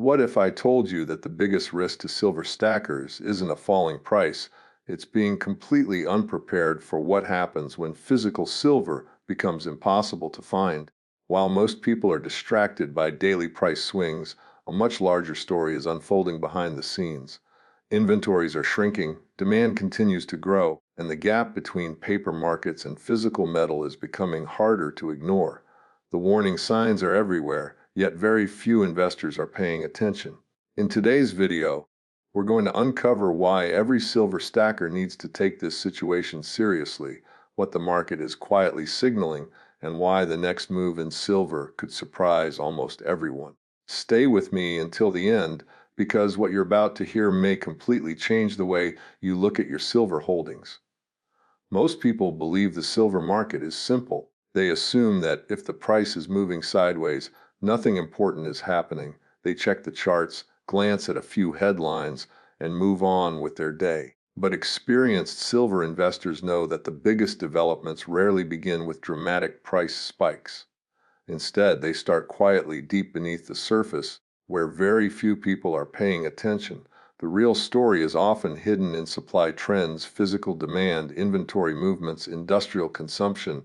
What if I told you that the biggest risk to silver stackers isn't a falling price, it's being completely unprepared for what happens when physical silver becomes impossible to find? While most people are distracted by daily price swings, a much larger story is unfolding behind the scenes. Inventories are shrinking, demand continues to grow, and the gap between paper markets and physical metal is becoming harder to ignore. The warning signs are everywhere, yet very few investors are paying attention. In today's video, we're going to uncover why every silver stacker needs to take this situation seriously, what the market is quietly signaling, and why the next move in silver could surprise almost everyone. Stay with me until the end, because what you're about to hear may completely change the way you look at your silver holdings. Most people believe the silver market is simple. They assume that if the price is moving sideways, nothing important is happening. They check the charts, glance at a few headlines, and move on with their day. But experienced silver investors know that the biggest developments rarely begin with dramatic price spikes. Instead, they start quietly deep beneath the surface, where very few people are paying attention. The real story is often hidden in supply trends, physical demand, inventory movements, industrial consumption,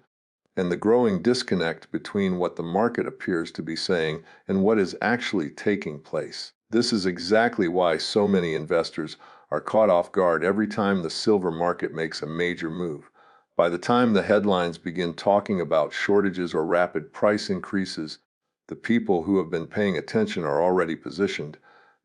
and the growing disconnect between what the market appears to be saying and what is actually taking place. This is exactly why so many investors are caught off guard every time the silver market makes a major move. By the time the headlines begin talking about shortages or rapid price increases, the people who have been paying attention are already positioned.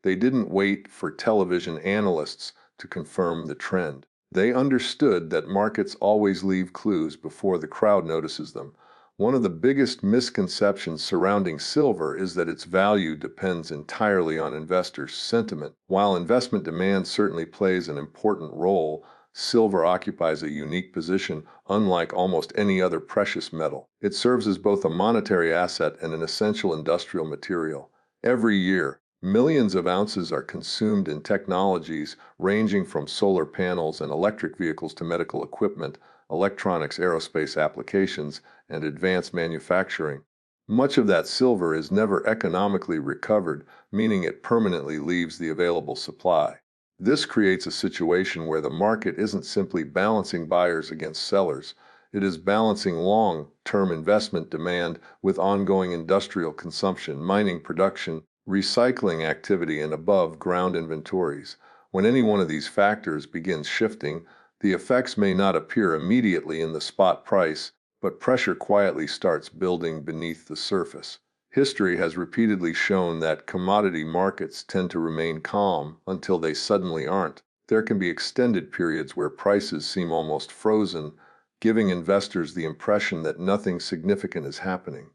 They didn't wait for television analysts to confirm the trend. They understood that markets always leave clues before the crowd notices them. One of the biggest misconceptions surrounding silver is that its value depends entirely on investors' sentiment. While investment demand certainly plays an important role, silver occupies a unique position, unlike almost any other precious metal. It serves as both a monetary asset and an essential industrial material. Every year, millions of ounces are consumed in technologies ranging from solar panels and electric vehicles to medical equipment, electronics, aerospace applications, and advanced manufacturing. Much of that silver is never economically recovered, meaning it permanently leaves the available supply. This creates a situation where the market isn't simply balancing buyers against sellers. It is balancing long-term investment demand with ongoing industrial consumption, mining production, recycling activity, and above-ground inventories. When any one of these factors begins shifting, the effects may not appear immediately in the spot price, but pressure quietly starts building beneath the surface. History has repeatedly shown that commodity markets tend to remain calm until they suddenly aren't. There can be extended periods where prices seem almost frozen, giving investors the impression that nothing significant is happening.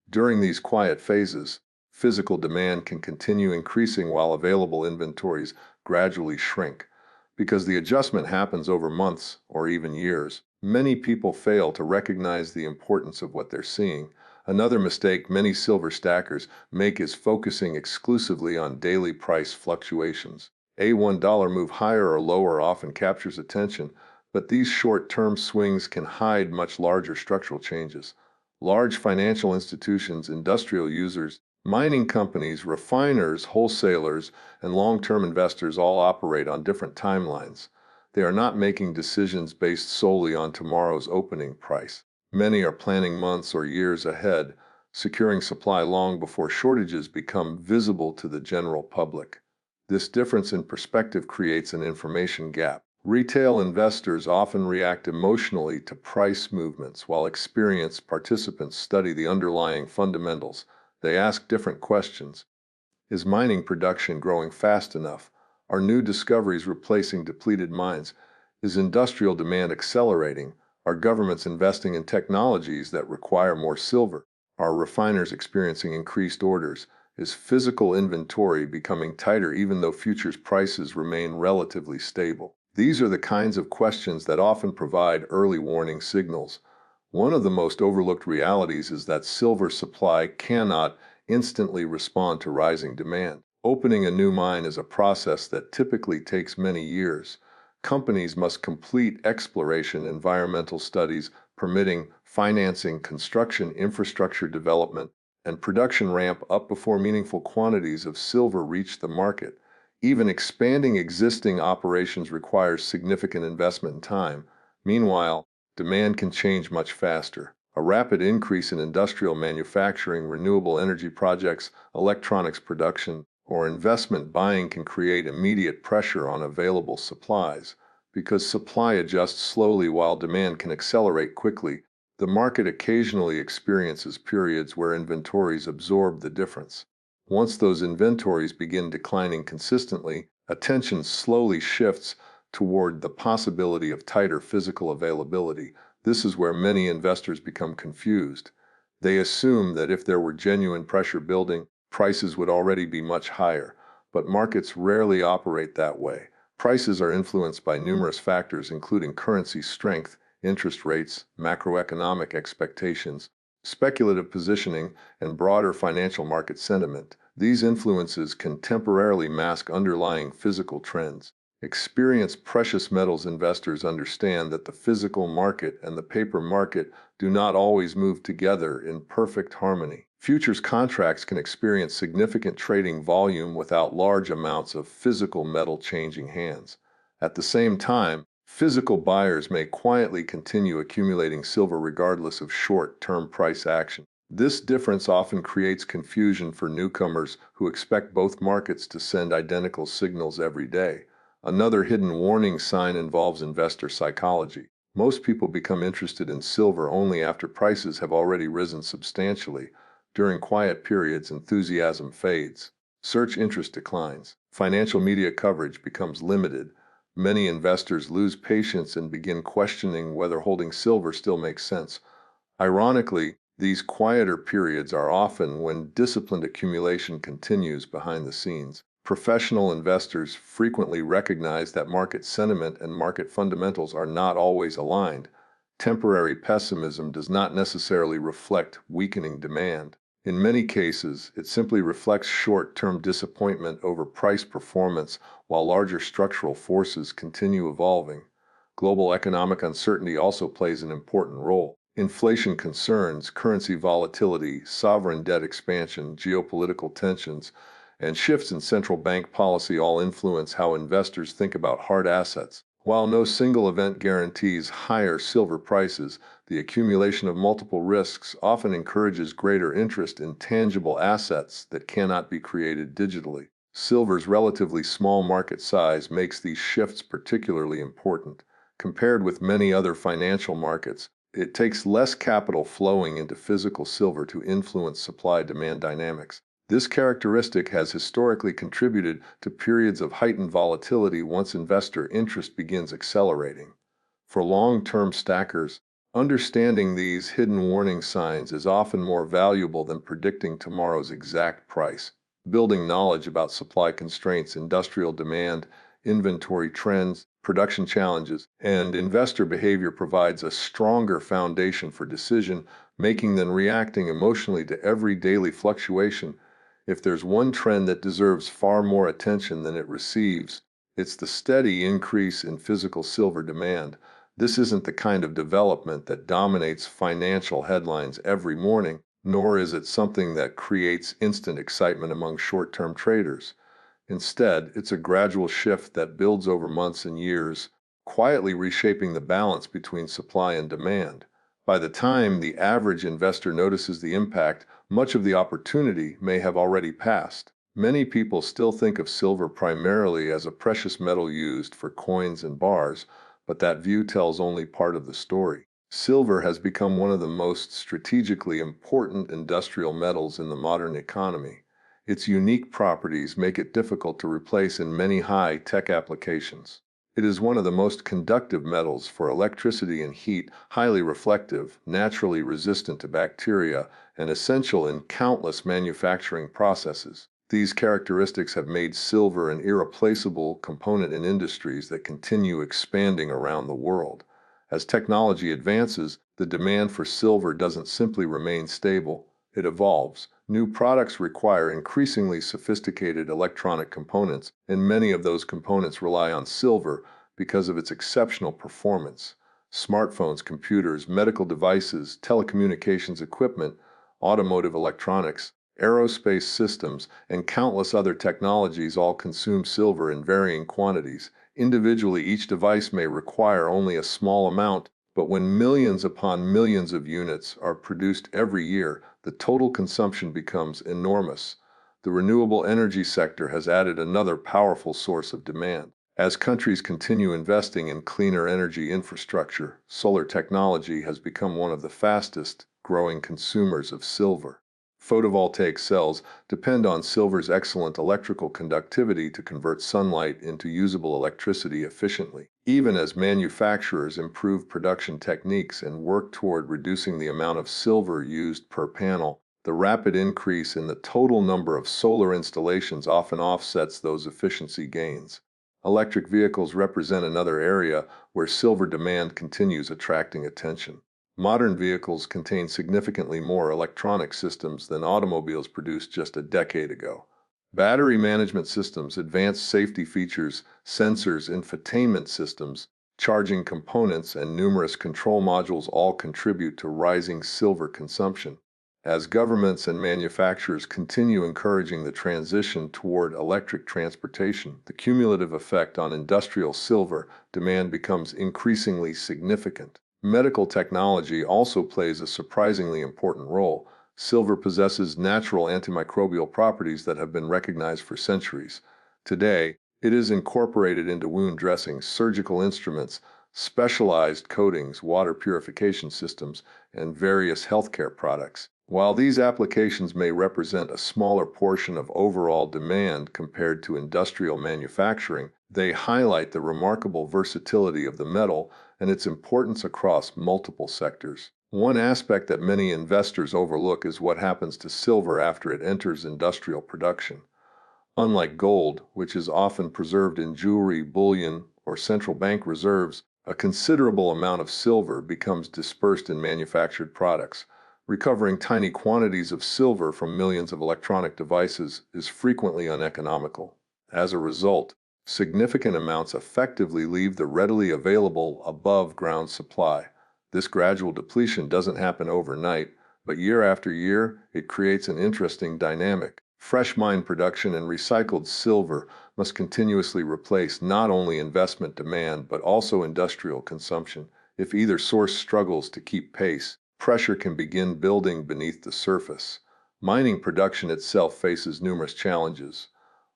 During these quiet phases, physical demand can continue increasing while available inventories gradually shrink. Because the adjustment happens over months or even years, many people fail to recognize the importance of what they're seeing. Another mistake many silver stackers make is focusing exclusively on daily price fluctuations. A $1 move higher or lower often captures attention, but these short-term swings can hide much larger structural changes. Large financial institutions, industrial users, mining companies, refiners, wholesalers, and long-term investors all operate on different timelines. They are not making decisions based solely on tomorrow's opening price. Many are planning months or years ahead, securing supply long before shortages become visible to the general public. This difference in perspective creates an information gap. Retail investors often react emotionally to price movements, while experienced participants study the underlying fundamentals. They ask different questions. Is mining production growing fast enough? Are new discoveries replacing depleted mines? Is industrial demand accelerating? Are governments investing in technologies that require more silver? Are refiners experiencing increased orders? Is physical inventory becoming tighter even though futures prices remain relatively stable? These are the kinds of questions that often provide early warning signals. One of the most overlooked realities is that silver supply cannot instantly respond to rising demand. Opening a new mine is a process that typically takes many years. Companies must complete exploration, environmental studies, permitting, financing, construction, infrastructure development, and production ramp up before meaningful quantities of silver reach the market. Even expanding existing operations requires significant investment and time. Meanwhile, demand can change much faster. A rapid increase in industrial manufacturing, renewable energy projects, electronics production, or investment buying can create immediate pressure on available supplies. Because supply adjusts slowly while demand can accelerate quickly, the market occasionally experiences periods where inventories absorb the difference. Once those inventories begin declining consistently, attention slowly shifts toward the possibility of tighter physical availability. This is where many investors become confused. They assume that if there were genuine pressure building, prices would already be much higher. But markets rarely operate that way. Prices are influenced by numerous factors, including currency strength, interest rates, macroeconomic expectations, speculative positioning, and broader financial market sentiment. These influences can temporarily mask underlying physical trends. Experienced precious metals investors understand that the physical market and the paper market do not always move together in perfect harmony. Futures contracts can experience significant trading volume without large amounts of physical metal changing hands. At the same time, physical buyers may quietly continue accumulating silver regardless of short-term price action. This difference often creates confusion for newcomers who expect both markets to send identical signals every day. Another hidden warning sign involves investor psychology. Most people become interested in silver only after prices have already risen substantially. During quiet periods, enthusiasm fades. Search interest declines. Financial media coverage becomes limited. Many investors lose patience and begin questioning whether holding silver still makes sense. Ironically, these quieter periods are often when disciplined accumulation continues behind the scenes. Professional investors frequently recognize that market sentiment and market fundamentals are not always aligned. Temporary pessimism does not necessarily reflect weakening demand. In many cases, it simply reflects short-term disappointment over price performance while larger structural forces continue evolving. Global economic uncertainty also plays an important role. Inflation concerns, currency volatility, sovereign debt expansion, geopolitical tensions, and shifts in central bank policy all influence how investors think about hard assets. While no single event guarantees higher silver prices, the accumulation of multiple risks often encourages greater interest in tangible assets that cannot be created digitally. Silver's relatively small market size makes these shifts particularly important. Compared with many other financial markets, it takes less capital flowing into physical silver to influence supply-demand dynamics. This characteristic has historically contributed to periods of heightened volatility once investor interest begins accelerating. For long-term stackers, understanding these hidden warning signs is often more valuable than predicting tomorrow's exact price. Building knowledge about supply constraints, industrial demand, inventory trends, production challenges, and investor behavior provides a stronger foundation for decision making than reacting emotionally to every daily fluctuation. If there's one trend that deserves far more attention than it receives, it's the steady increase in physical silver demand. This isn't the kind of development that dominates financial headlines every morning, nor is it something that creates instant excitement among short-term traders. Instead, it's a gradual shift that builds over months and years, quietly reshaping the balance between supply and demand. By the time the average investor notices the impact, much of the opportunity may have already passed. Many people still think of silver primarily as a precious metal used for coins and bars, but that view tells only part of the story. Silver has become one of the most strategically important industrial metals in the modern economy. Its unique properties make it difficult to replace in many high-tech applications. It is one of the most conductive metals for electricity and heat, highly reflective, naturally resistant to bacteria, and essential in countless manufacturing processes. These characteristics have made silver an irreplaceable component in industries that continue expanding around the world. As technology advances, the demand for silver doesn't simply remain stable, it evolves. New products require increasingly sophisticated electronic components, and many of those components rely on silver because of its exceptional performance. Smartphones, computers, medical devices, telecommunications equipment automotive electronics, aerospace systems, and countless other technologies all consume silver in varying quantities. Individually, each device may require only a small amount, but when millions upon millions of units are produced every year, the total consumption becomes enormous. The renewable energy sector has added another powerful source of demand. As countries continue investing in cleaner energy infrastructure, solar technology has become one of the fastest growing consumers of silver. Photovoltaic cells depend on silver's excellent electrical conductivity to convert sunlight into usable electricity efficiently. Even as manufacturers improve production techniques and work toward reducing the amount of silver used per panel, the rapid increase in the total number of solar installations often offsets those efficiency gains. Electric vehicles represent another area where silver demand continues attracting attention. Modern vehicles contain significantly more electronic systems than automobiles produced just a decade ago. Battery management systems, advanced safety features, sensors, infotainment systems, charging components, and numerous control modules all contribute to rising silver consumption. As governments and manufacturers continue encouraging the transition toward electric transportation, the cumulative effect on industrial silver demand becomes increasingly significant. Medical technology also plays a surprisingly important role. Silver possesses natural antimicrobial properties that have been recognized for centuries. Today, it is incorporated into wound dressings, surgical instruments, specialized coatings, water purification systems, and various healthcare products. While these applications may represent a smaller portion of overall demand compared to industrial manufacturing, they highlight the remarkable versatility of the metal and its importance across multiple sectors. One aspect that many investors overlook is what happens to silver after it enters industrial production. Unlike gold, which is often preserved in jewelry, bullion, or central bank reserves, a considerable amount of silver becomes dispersed in manufactured products. Recovering tiny quantities of silver from millions of electronic devices is frequently uneconomical. As a result, significant amounts effectively leave the readily available above-ground supply. This gradual depletion doesn't happen overnight, but year after year, it creates an interesting dynamic. Fresh mine production and recycled silver must continuously replace not only investment demand but also industrial consumption. If either source struggles to keep pace, pressure can begin building beneath the surface. Mining production itself faces numerous challenges.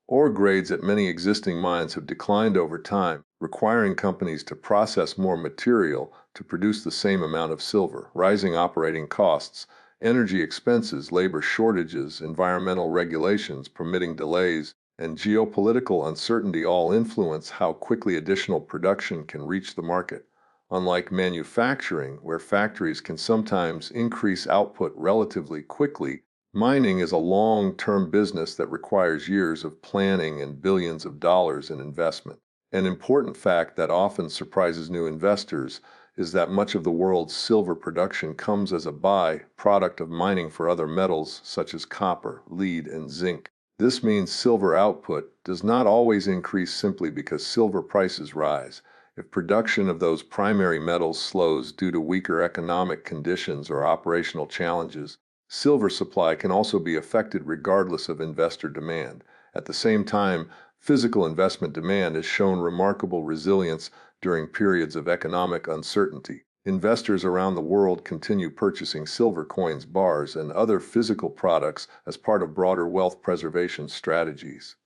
Ore grades at many existing mines have declined over time, requiring companies to process more material to produce the same amount of silver. Rising operating costs, energy expenses, labor shortages, environmental regulations, permitting delays, and geopolitical uncertainty all influence how quickly additional production can reach the market. Unlike manufacturing, where factories can sometimes increase output relatively quickly, mining is a long-term business that requires years of planning and billions of dollars in investment. An important fact that often surprises new investors is that much of the world's silver production comes as a by-product of mining for other metals such as copper, lead, and zinc. This means silver output does not always increase simply because silver prices rise. If production of those primary metals slows due to weaker economic conditions or operational challenges, silver supply can also be affected regardless of investor demand. At the same time, physical investment demand has shown remarkable resilience during periods of economic uncertainty. Investors around the world continue purchasing silver coins, bars, and other physical products as part of broader wealth preservation strategies.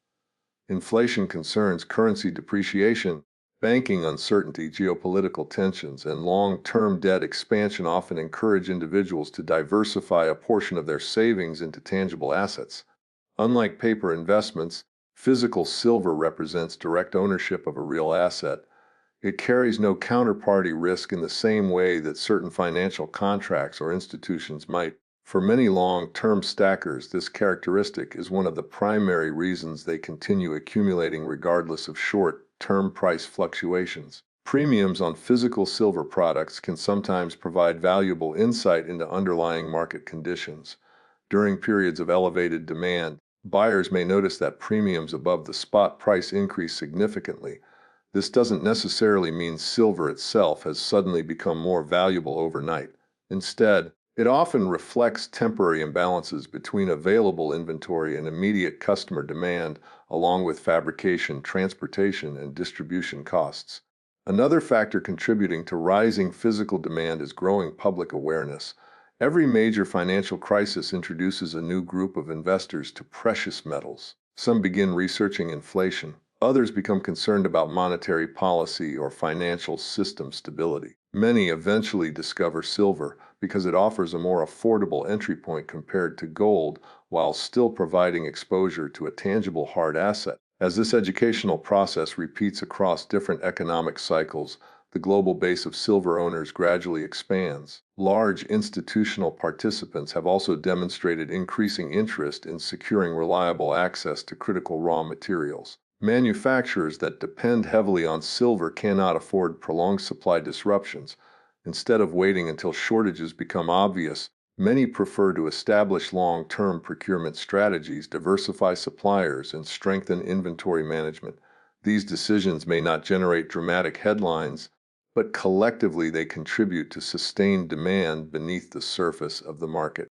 Inflation concerns, currency depreciation, banking uncertainty, geopolitical tensions, and long-term debt expansion often encourage individuals to diversify a portion of their savings into tangible assets. Unlike paper investments, physical silver represents direct ownership of a real asset. It carries no counterparty risk in the same way that certain financial contracts or institutions might. For many long-term stackers, this characteristic is one of the primary reasons they continue accumulating regardless of short-term price fluctuations. Premiums on physical silver products can sometimes provide valuable insight into underlying market conditions. During periods of elevated demand, buyers may notice that premiums above the spot price increase significantly. This doesn't necessarily mean silver itself has suddenly become more valuable overnight. Instead, It often reflects temporary imbalances between available inventory and immediate customer demand, along with fabrication, transportation, and distribution costs. Another factor contributing to rising physical demand is growing public awareness. Every major financial crisis introduces a new group of investors to precious metals. Some begin researching inflation. Others become concerned about monetary policy or financial system stability. Many eventually discover silver because it offers a more affordable entry point compared to gold while still providing exposure to a tangible hard asset. As this educational process repeats across different economic cycles, the global base of silver owners gradually expands. Large institutional participants have also demonstrated increasing interest in securing reliable access to critical raw materials. Manufacturers that depend heavily on silver cannot afford prolonged supply disruptions. Instead of waiting until shortages become obvious, many prefer to establish long-term procurement strategies, diversify suppliers, and strengthen inventory management. These decisions may not generate dramatic headlines, but collectively they contribute to sustained demand beneath the surface of the market.